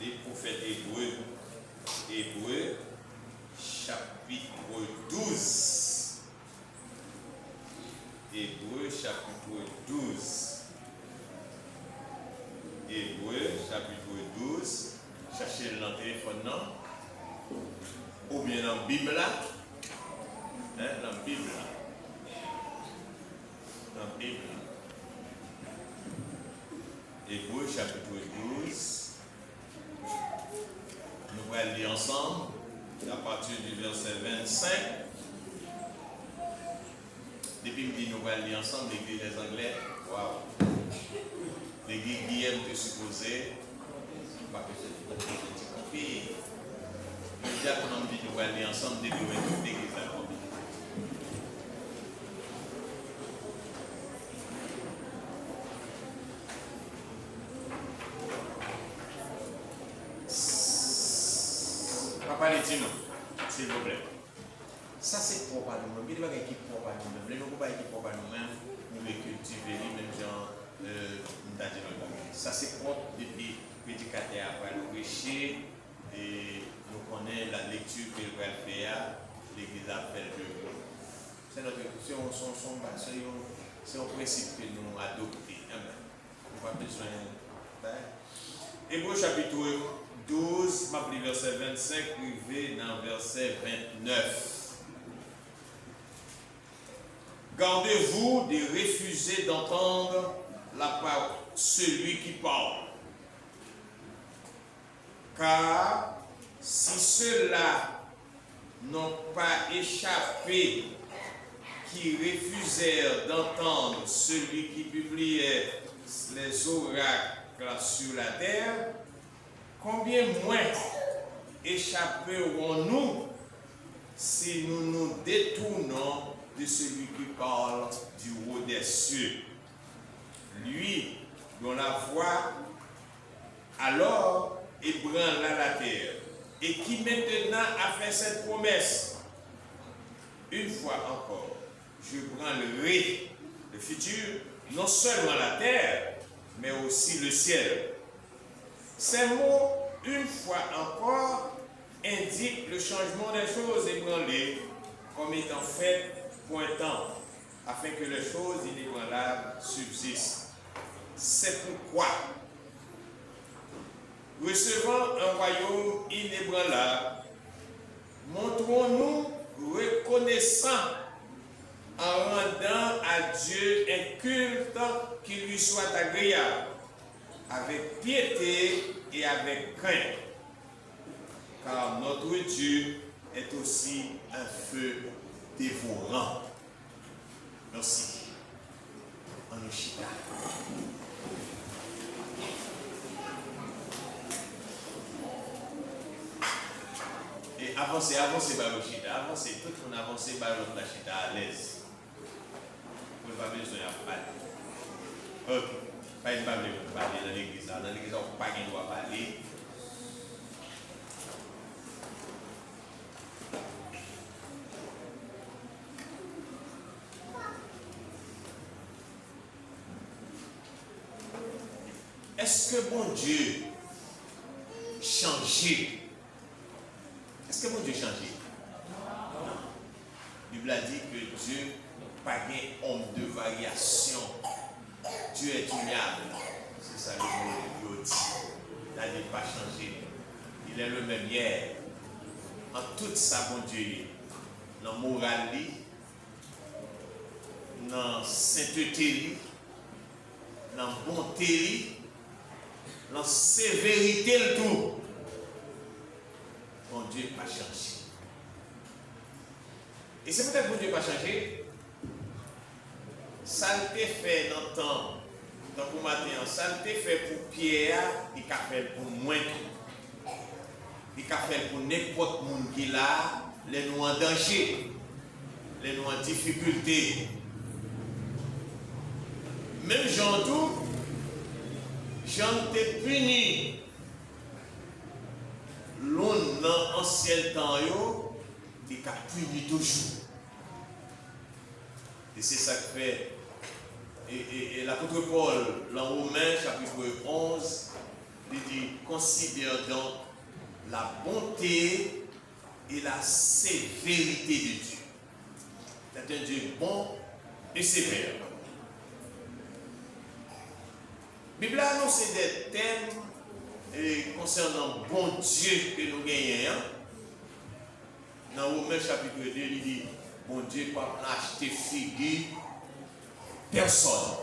et prophète Hébreu, chapitre 12. Hébreu, chapitre 12. Hébreu, chapitre 12. Cherchez dans le téléphone, non? Ou bien dans la Bible là. Hein, dans la Bible là. Dans la Bible là. Hébreu, chapitre 12. Nous allons lire ensemble à partir du verset 25. Depuis que nous allons lire ensemble l'église des Anglais, waouh! L'église Guillaume te supposé, pas que c'est une copie. Déjà qu'on a dit nous allons lire ensemble depuis que nous l'église là. Papa les dit non, s'il vous plaît. Ça c'est propre à nous-mêmes. Il y a des qui propre à nous-mêmes. Les gens qui propre à nous-mêmes, nous les cultiver, même genre, ça c'est propre depuis prédicateur après le péché et nous connaissons la lecture qu'il va faire, l'église appelle de c'est notre c'est un principe que nous adoptons. On va besoin. Hébreu chapitre 12, verset 25, arrivé dans verset 29. Gardez-vous de refuser d'entendre la parole, celui qui parle. Car si ceux-là n'ont pas échappé, qui refusèrent d'entendre celui qui publiait les oracles sur la terre, combien moins échapperons-nous si nous nous détournons de celui qui parle du haut des cieux, lui dont la voix alors ébranla la terre, et qui maintenant a fait cette promesse: une fois encore, je branlerai le futur, non seulement la terre, mais aussi le ciel. Ces mots, une fois encore, indiquent le changement des choses ébranlées comme étant faites pour un temps, afin que les choses inébranlables subsistent. C'est pourquoi, recevant un royaume inébranlable, montrons-nous reconnaissants en rendant à Dieu un culte qui lui soit agréable, avec piété et avec crainte, car notre Dieu est aussi un feu dévorant. Merci. Anushita. Et avancez, Baruchita, avancez, tout le monde avancez, Baruchita à l'aise. Vous n'avez pas besoin de parler. Ok. Pas de parler dans l'église. Dans l'église, on n'a pas de droit de parler. Est-ce que bon Dieu changé? Est-ce que bon Dieu changé? Non. La Bible a dit que Dieu n'est pas un homme de variation. Dieu est immutable. C'est ça le mot de Dieu. Il n'a pas changé. Il est le même hier. En tout ça, bon Dieu, dans la morale, dans la sainteté, dans la bonté, dans la sévérité, le tout. Bon Dieu n'a pas changé. Et c'est peut-être que bon Dieu n'a pas changé. Ça a été fait dans le temps, pour matin, ça a été fait pour Pierre, il a fait pour moi. Il a fait pour n'importe qui est là, les nous en danger, les nous en difficulté. Même Jean tout, Jean était puni. L'on dans l'ancien temps, il a puni toujours. Et c'est ça que fait. Et l'apôtre Paul, dans Romains chapitre 11, il dit, considère donc la bonté et la sévérité de Dieu. C'est un Dieu bon et sévère. La Bible a annoncé des thèmes concernant bon Dieu que nous gagnons. Dans Romains chapitre 2, il dit, bon Dieu ne peut pas acheter figure personne.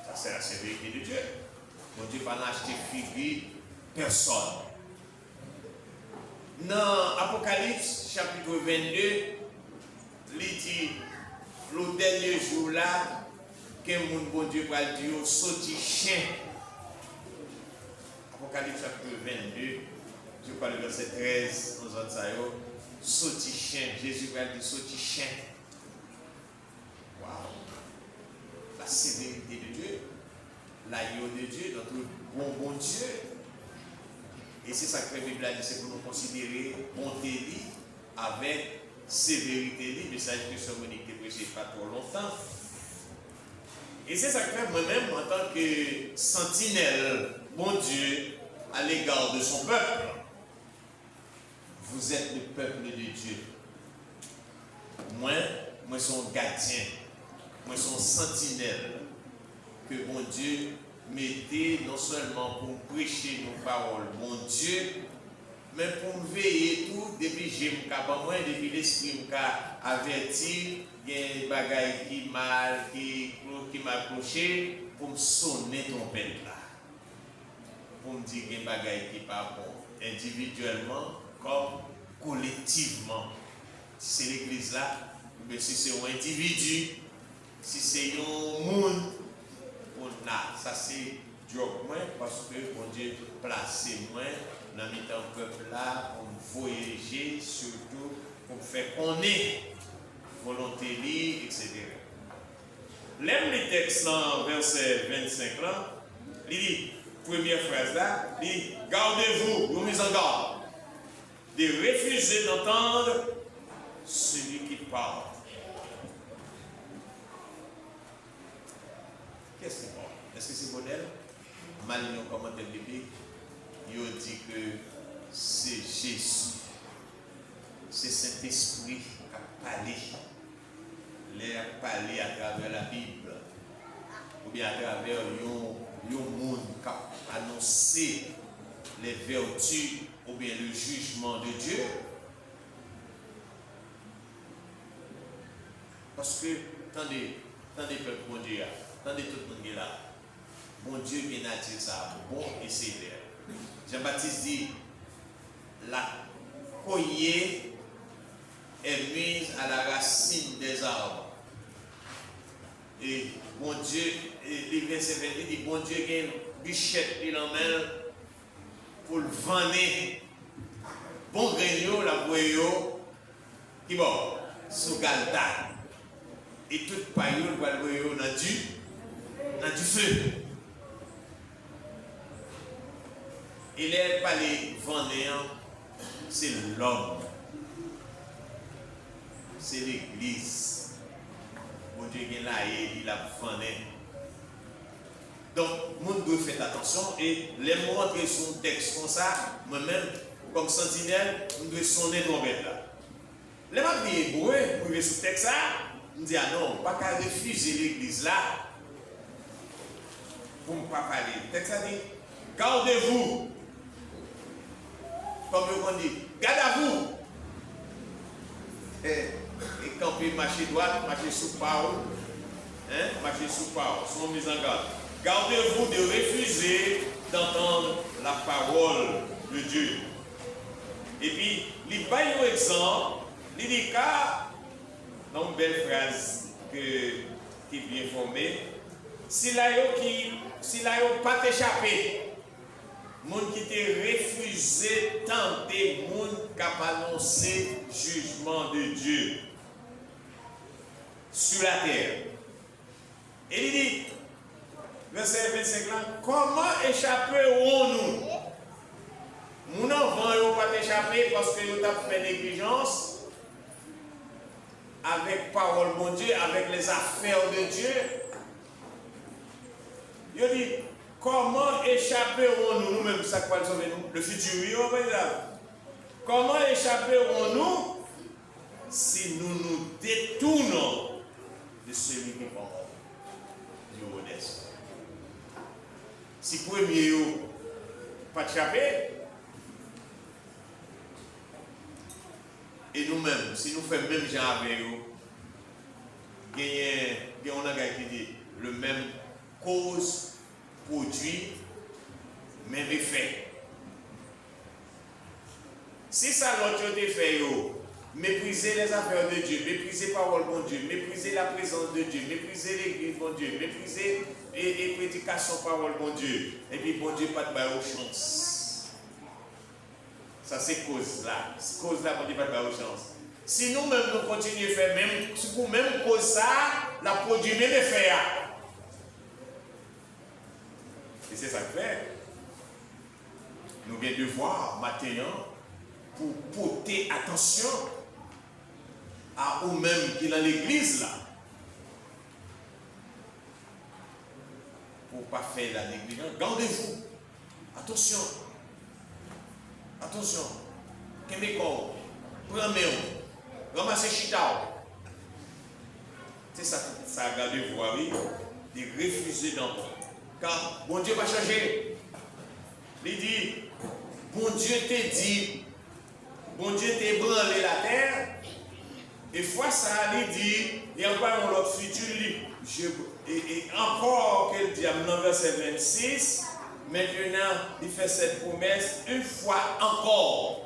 Ça c'est la sévérité de Dieu. Bon Dieu ne peut pas acheter figure personne. Dans Apocalypse chapitre 22, il dit, le dernier jour là, que mon bon Dieu va dire, sorti chien. Apocalypse chapitre 22, je crois le verset 13, nous autres ça y est, sorti chien. Jésus va dire, sorti chien. Waouh! La sévérité de Dieu, l'agneau de Dieu, notre bon Dieu. Et c'est ça que la Bible a dit, c'est pour nous considérer bonté avec sévérité, le message que ce Monique ne prêchait pas trop longtemps. Et c'est ça que fait moi-même en tant que sentinelle, bon Dieu, à l'égard de son peuple. Vous êtes le peuple de Dieu. Moi son gardien, moi son sentinelle, que bon Dieu mettez non seulement pour prêcher nos paroles, bon Dieu, mais pour me veiller tout, depuis j'ai moi, depuis l'esprit m'a averti, il y a des bagailles qui m'a accroché, pour me sonner trompette là. Pour me dire qu'il y a des bagailles qui ne sont pas bon, individuellement comme collectivement. Si c'est l'église là, mais si c'est un individu, si c'est un monde, ça c'est job moins parce que bon Dieu place moins dans le peuple là pour me voyager, surtout pour me faire connaître volonté libre, etc. L'aime les textes dans verset 25 là, il dit, première phrase là, il dit, gardez-vous, vous mise en garde, de refuser d'entendre celui qui parle. Qu'est-ce qu'il parle? Est-ce que c'est modèle? Malin au commentaire biblique, il dit que c'est Jésus, c'est Saint-Esprit qui a parlé. Il a parlé à travers la Bible, ou bien à travers un monde qui a annoncé les vertus ou bien le jugement de Dieu. Parce que, attendez, peuple bon Dieu, attendez tout le monde qui est là. Bon Dieu bien a dit ça, bon et sévère. Jean-Baptiste dit, la cognée est mise à la racine des arbres. Et bon Dieu, les versets 20 dit, bon Dieu qui a une bichette en main pour le vendre. Bon grignon, la boyo, qui bon, sous galta. Et toute paillole va le boyo dans du feu. Il n'est pas les vendéens, c'est l'homme. C'est l'église. Bon Dieu est là et il a vendu. Donc, nous devons faire attention et les montrer sur un texte comme ça, moi-même, comme sentinelle, nous devons sonner trompette là. Les gens qui sont hébreux, pour aller sur le texte là, nous disent ah non, pas qu'à refuser l'église là, pour ne pas parler. Le texte a dit, gardez-vous. Comme on dit, garde à vous. Et quand vous marchez droite, marchez sous parole, marchez sous parole, sont mis en garde. Gardez-vous de refuser d'entendre la parole de Dieu. Et puis, il y a un exemple, il dit car, dans une belle phrase qui est bien formée, si la yo pas t'échapper, moun qui te refusé tenter, moun qui a annoncé jugement de Dieu sur la terre. Et il dit, verset 25 là, comment échapperons-nous? Moun enfant ne pas échapper parce que nous avons fait négligence avec parole de Dieu, avec les affaires de Dieu. Il dit, Comment échapperons-nous nous-mêmes, ça quoi sauver nous? Le futur, oui, on va dire. Comment échapperons-nous si nous nous détournons de celui qui prend du modeste? Si premier, pas échapper, et nous-mêmes, si nous faisons même genre avec eux, on a qui dit le même cause, produit, même effet. Si ça l'autre te fait, mépriser les affaires de Dieu, mépriser la parole de Dieu, mépriser la présence de Dieu, mépriser l'église de Dieu, mépriser et prédication parole de Dieu, et puis bon Dieu pas de bail aux chance. Ça c'est cause là. Cause là, bon Dieu pas de bail aux chance. Si nous-mêmes nous continuons à faire même, si pour même cause ça, la produit même effet. Et c'est ça que fait. Nous avons devoir maintenant pour porter attention à eux-mêmes qui sont dans l'église là. Pour ne pas faire la négligence. Gardez-vous. Attention. Attention. Québécois. Prenez-vous. Ramassez chita. C'est ça, ça gardez-vous, oui. De refuser d'entendre. Car bon Dieu va changer. Il dit, bon Dieu t'a dit, bon Dieu t'a branlé la terre. Et fois ça, il dit, il y a encore un autre futur. Et encore, qu'elle dit, dans verset 26, maintenant, il fait cette promesse, une fois encore,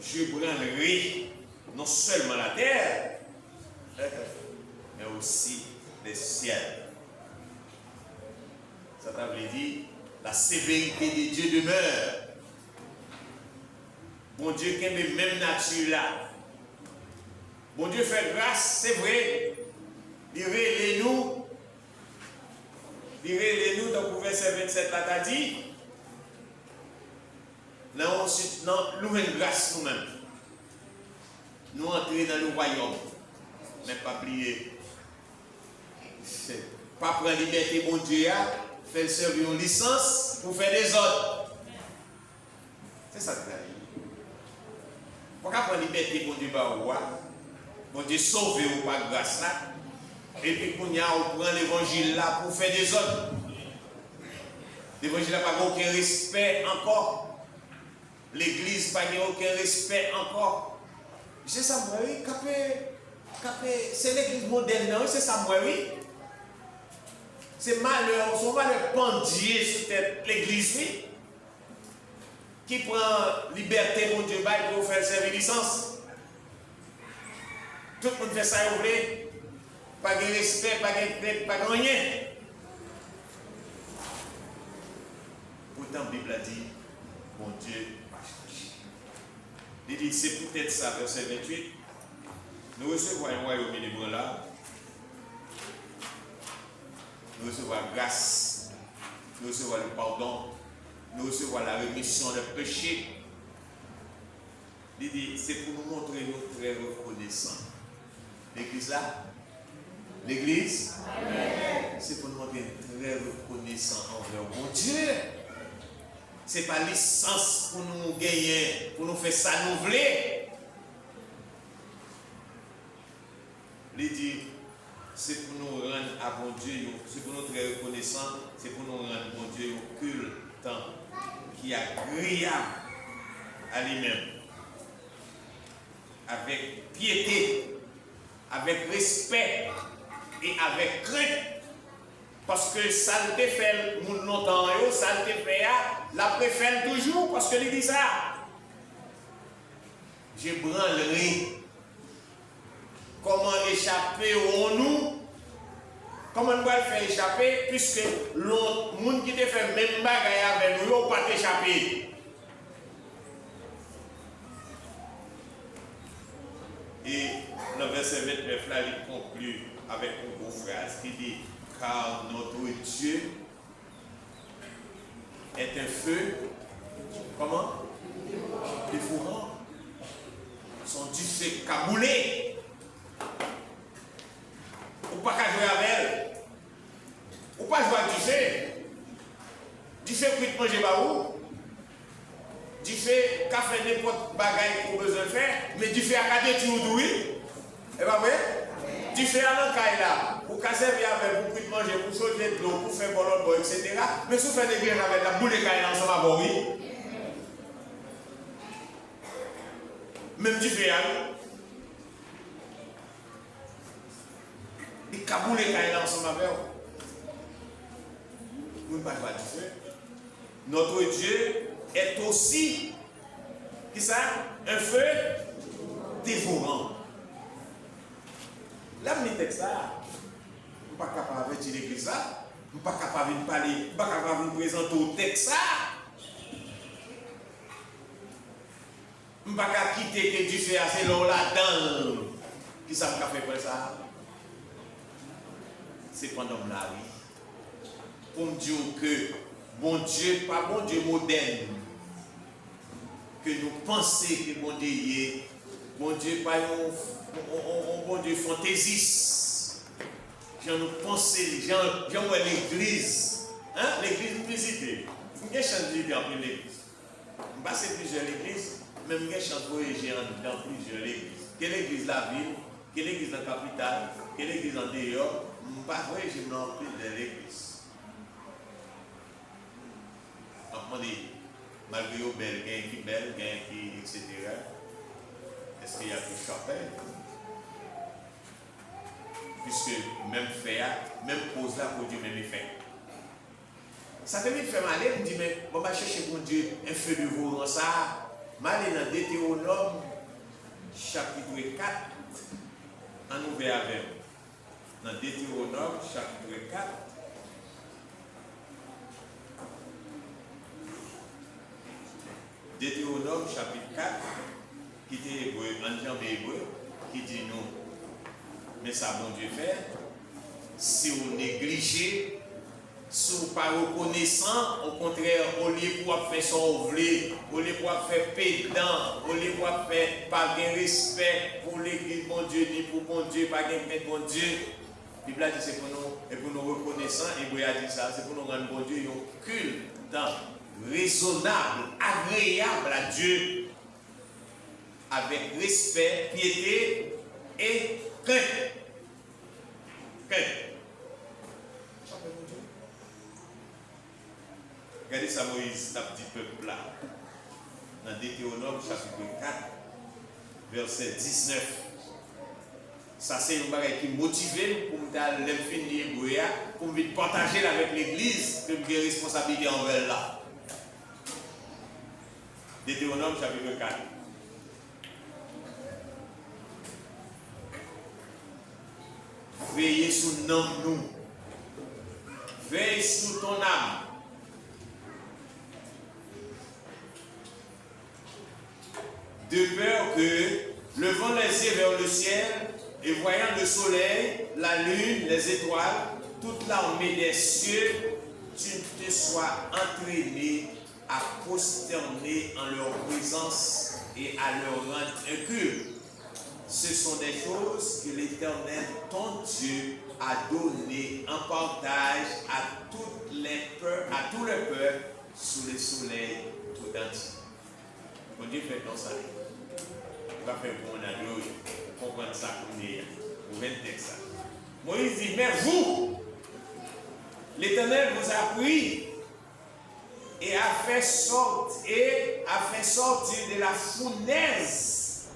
je branlerai non seulement la terre, mais aussi les ciels. Ça veut dire, la sévérité de Dieu demeure. Bon Dieu qui aime même nature là. Bon Dieu fait grâce, c'est vrai. Il relève nous dans le verset 27 là, t'as dit. Là, ensuite, nous avons une grâce nous-mêmes. Nous entrer dans le royaume. Mais pas oublier. Pas prendre liberté, bon Dieu, faire servir une licence pour faire des ordres. C'est ça que ça dit. Pourquoi prendre liberté, bon Dieu, bon Dieu, sauver ou pas grâce là. Et puis, on prend l'évangile là pour faire des ordres. L'évangile n'a pas aucun respect encore. L'église n'a pas aucun respect encore. C'est ça, moi, oui. C'est l'église moderne, non? C'est ça, moi, oui. C'est malheur, on va le pendier sur l'église, oui. Qui prend liberté, mon Dieu, pour faire servir licence. Tout le monde fait ça, vous voulez. Pas de respect, pas de rien. Pourtant, la Bible a dit, mon Dieu, il dit, c'est peut-être ça, verset 28. Nous recevons un royaume libre là. Nous recevons la grâce. Nous recevons le pardon. Nous recevons la rémission de péché. Il dit, c'est pour nous montrer nous très reconnaissants. L'église là, l'église, c'est pour nous montrer très reconnaissants envers mon Dieu. Ce n'est pas licence pour nous gagner, pour nous faire ça nous voulons. Il dit, c'est pour nous rendre à bon Dieu, c'est pour nous très reconnaissants, c'est pour nous rendre bon Dieu au culte qui est agréable à lui-même. Avec piété, avec respect et avec crainte. Parce que ça ne te fait longtemps, ça ne te fait la préfère toujours, parce que il dit ça. Je branlerai. Comment échapper au nous? Comment nous allons faire échapper? Puisque l'autre monde qui te fait même bagaille avec nous, il ne va pas t'échapper. Et le verset 29 là, il conclut avec une grosse phrase qui dit, car notre Dieu est un feu, comment? Dévorant. Son Dieu c'est caboulé. Ou pas qu'à jouer avec elle. fait. Du fait que tu manges pas où. Du fait qu'a fait n'importe bagaille qu'on a besoin de faire, mais du fait à cadrer tout oui. Et pas vrai? Du fait à l'encaille là, pour qu'à servir avec, pour manger, pour sauter de l'eau, pour faire bolon, etc. Mais si vous faites des graines avec la boule de caille ensemble à oui. Même du fait à les caboule de caille ensemble avec vous. Nous ne parlons pas du feu. Notre Dieu est aussi, qui ça? Un feu dévorant. Là, je dis ça. Je ne suis pas capable de dire l'église ça. Je ne suis pas capable de parler, je ne suis pas capable de présenter au texte ça. Je ne suis pas capable de quitter que Dieu fait assez long là-dedans. Qui ça me fait pour ça? C'est pendant la vie. Pour me dire que bon Dieu, pas bon Dieu moderne, que nous pensons que bon Dieu pas un bon Dieu fantaisiste. J'en nous pensons, j'en vois l'église. Hein? L'église nous visite. Nous avons chance de visiter en plus l'église. Nous passons plusieurs églises, même nous avons chance de voyager dans plusieurs églises. Quelle église la ville, quelle église la capitale, quelle église en dehors, nous ne pas voyager dans plusieurs églises. Malgré les belles, gain qui belle, gain qui, etc. Est-ce qu'il y a plus chapelle? Puisque même faire, même pose là pour Dieu, même effet. Ça fait vite faire mal, me dit, mais on va chercher pour Dieu un feu de veau ça. Mal dans Deutéronome, chapitre 4, en ouvert avec. Dans Deutéronome, chapitre 4. Deutéronome chapitre 4, qui est hébreu, en termes hébreu, qui dit nous, mais ça bon Dieu fait, si on néglige, si on pas reconnaissant, au contraire, au lieu pour faire son vlé, au lieu pour faire pédant, au lieu pour faire pas de respect pour l'église bon Dieu, ni pour bon Dieu, pas de bon Dieu. La Bible a dit c'est pour nous, et pour nous reconnaissant, hébreu a dit ça, c'est pour nous rendre bon Dieu un culte raisonnable, agréable à Dieu, avec respect, piété et crainte. Regardez ça, Moïse, ta petit peuple là, dans Deutéronome chapitre 4, verset 19. Ça, c'est une bagage qui motive pour me finir pour me partager avec l'église, que j'ai responsabilité envers là. Deutéronome chapitre 4. Veillez sous nous. Veille sous ton âme. De peur que, levant les yeux vers le ciel et voyant le soleil, la lune, les étoiles, toute l'armée des cieux, tu ne te sois entraîné à prosterner en leur présence et à leur rendre un culte. Ce sont des choses que l'Éternel, ton Dieu, a données en partage à tous les peuples sous le soleil tout entier. Bon Dieu fait dans ça. Il va faire pour mon ado, comprendre ça comme il pour 20 textes. Moïse dit, mais vous, l'Éternel vous a pris et a fait sortir de la fournaise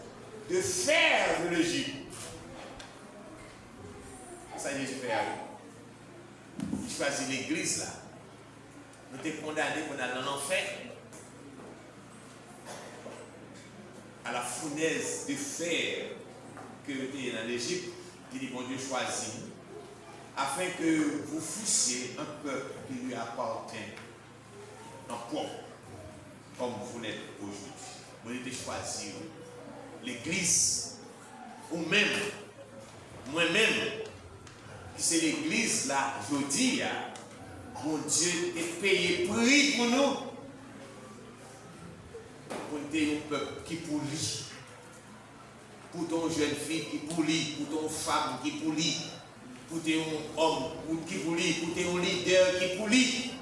de fer de l'Égypte. Ça Jésus fait à vous. Il choisit l'église là. Nous sommes condamnés pour aller en enfer. À la fournaise de fer que était dans l'Égypte, il dit bon Dieu choisit afin que vous fussiez un peuple qui lui appartient en propre, comme vous l'êtes aujourd'hui. Vous avez choisi l'église, ou même, moi-même, qui c'est l'église là, je dis, mon Dieu est payé prix pour nous. Pour un peuple qui polie, pour ton jeune fille qui polie, pour ton femme qui polie, pour un homme qui pour lui, pour un leader qui pour lui.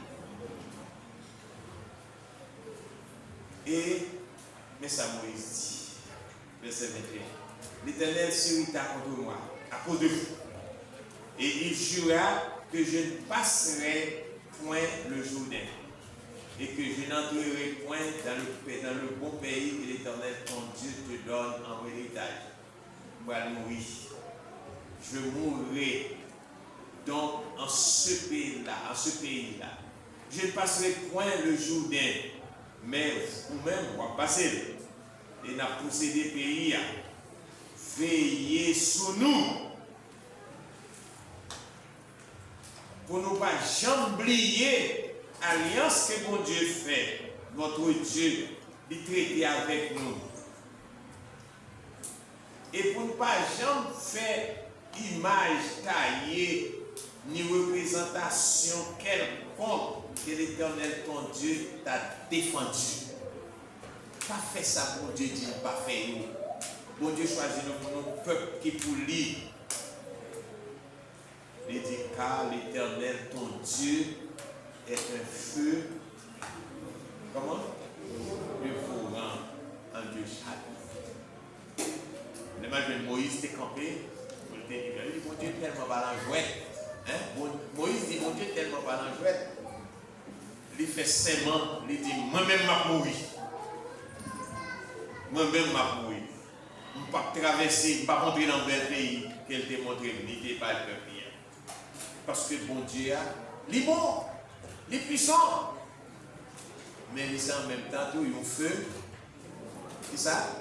Et, mais ça Moïse dit, verset 21, l'Éternel s'irrita contre moi à cause de vous. Et il jura que je ne passerai point le Jourdain et que je n'entrerai point dans le bon pays que l'Éternel ton Dieu te donne en héritage. Voilà, mourir. Je mourrai donc en ce pays-là, Je ne passerai point le Jourdain, mais vous-même, vous passez et n'a possédé pays. Veillez sur nous pour ne pas jamais oublier l'alliance que mon Dieu fait, notre Dieu, de traiter avec nous. Et pour ne pas jamais faire image taillée ni représentation quelconque que l'Éternel ton Dieu t'a défendu. Pas fait ça pour Dieu dit, pas fait nous. Bon Dieu choisit nous pour nos peuples qui pour lui. Il dit car l'Éternel ton Dieu est un feu. Comment? Dévorant, un Dieu château. L'image de Moïse était campé. Il dit mon Dieu tellement pas l'enjouette. Moïse dit mon Dieu tellement pas l'enjouette. Il fait serment, il dit moi-même m'a mouru. Moi-même m'a mouru. Je ne peux pas traverser, je ne peux pas rentrer dans le pays qu'elle t'a montré, il n'était pas le peuple. Parce que bon Dieu, il est bon, il est puissant. Mais il est en même temps, tout un feu. C'est ça?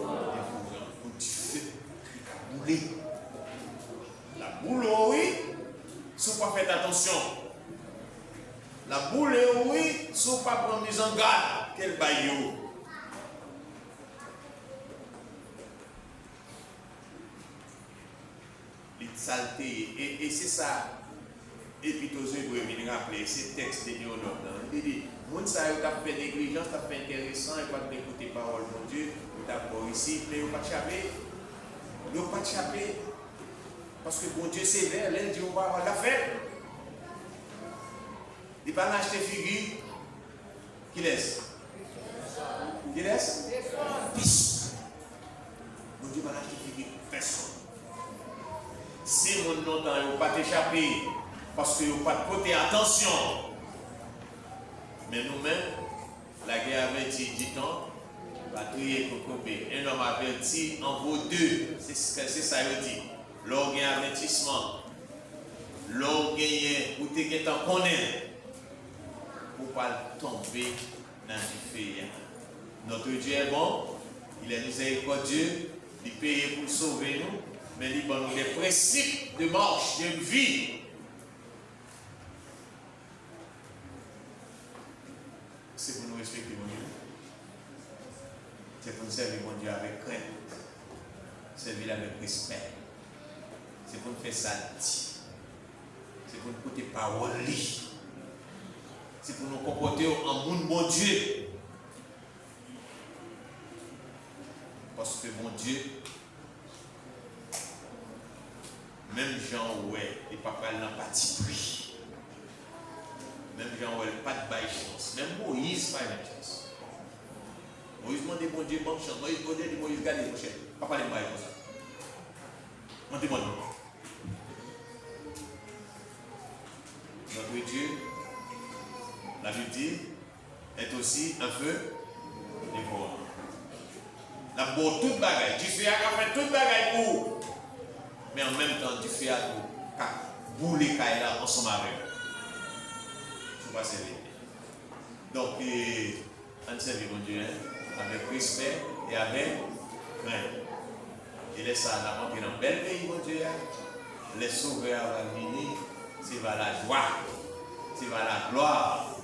Un petit feu qui boule. La boule, oui, si vous ne faites pas attention. La boule, oui, si vous ne pas prendre mise en garde, quel baillot. Saleté. Et c'est ça. Et puis, tous les vous venir rappeler ces textes de Néonome. Il dit, moun ça a fait négligence, ça fait intéressant, et pas d'écouter parole de Dieu, vous d'abord ici, mais vous pas de chapé. Vous pas de chapé. Parce que bon Dieu sévère, l'un dit, on va avoir la fête. Il ne va pas acheter figure. Qui laisse? Qui laisse? Personne. Bon Dieu va acheter figure. Personne. Si mon nom n'a pas échappé, parce que vous n'avez pas porté attention, mais nous-mêmes, la guerre avertit, dit-on, va crier pour couper. Un homme averti en vaut deux. C'est ça qu'il dit. L'on gagne avertissement, l'on gagne ou t'es qu'en connaît, pour ne pas tomber dans le feu. Notre Dieu est bon, il est miséricordieux, il paye pour sauver nous. Mais il donne des principes de marche, de vie. C'est pour nous respecter mon Dieu. C'est pour nous servir mon Dieu avec crainte. Servir avec respect. C'est pour nous faire ça. C'est pour nous écouter parole. C'est pour nous comporter en monde bon Dieu. Parce que mon Dieu, même Jean ouais, il pas parler dans parti pris. Même Jean ouais, pas de bail chance. Même Moïse pas une chance. Moïse demande bon Dieu bonne chance. Moïse dit Moïse garde mon cher. Pas parler de bail comme ça. On demande. Notre Dieu, la Bible dit, est aussi un feu dévorant. La boue toute bagaille. Tu fais à faire toute bagaille pour. Mais en même temps, tu fais à tout. Bouler là ensemble avec. Je ne sais pas si c'est donc, on serve mon Dieu avec respect et avec crainte. Et laisse ça la rentrer dans le bel pays, mon Dieu. Les sauveurs à venir, c'est vers la joie, c'est vers la gloire.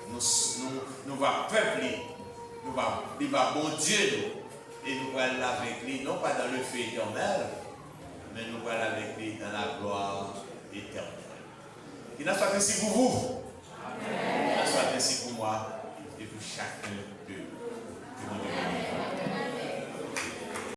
Nous va peupler, nous va bon Dieu, et nous allons avec lui, non pas dans le feu éternel, mais nous allons avec lui dans la gloire éternelle. Qu'il en soit ainsi pour vous, qu'il en soit ainsi pour moi, et pour chacun d'eux.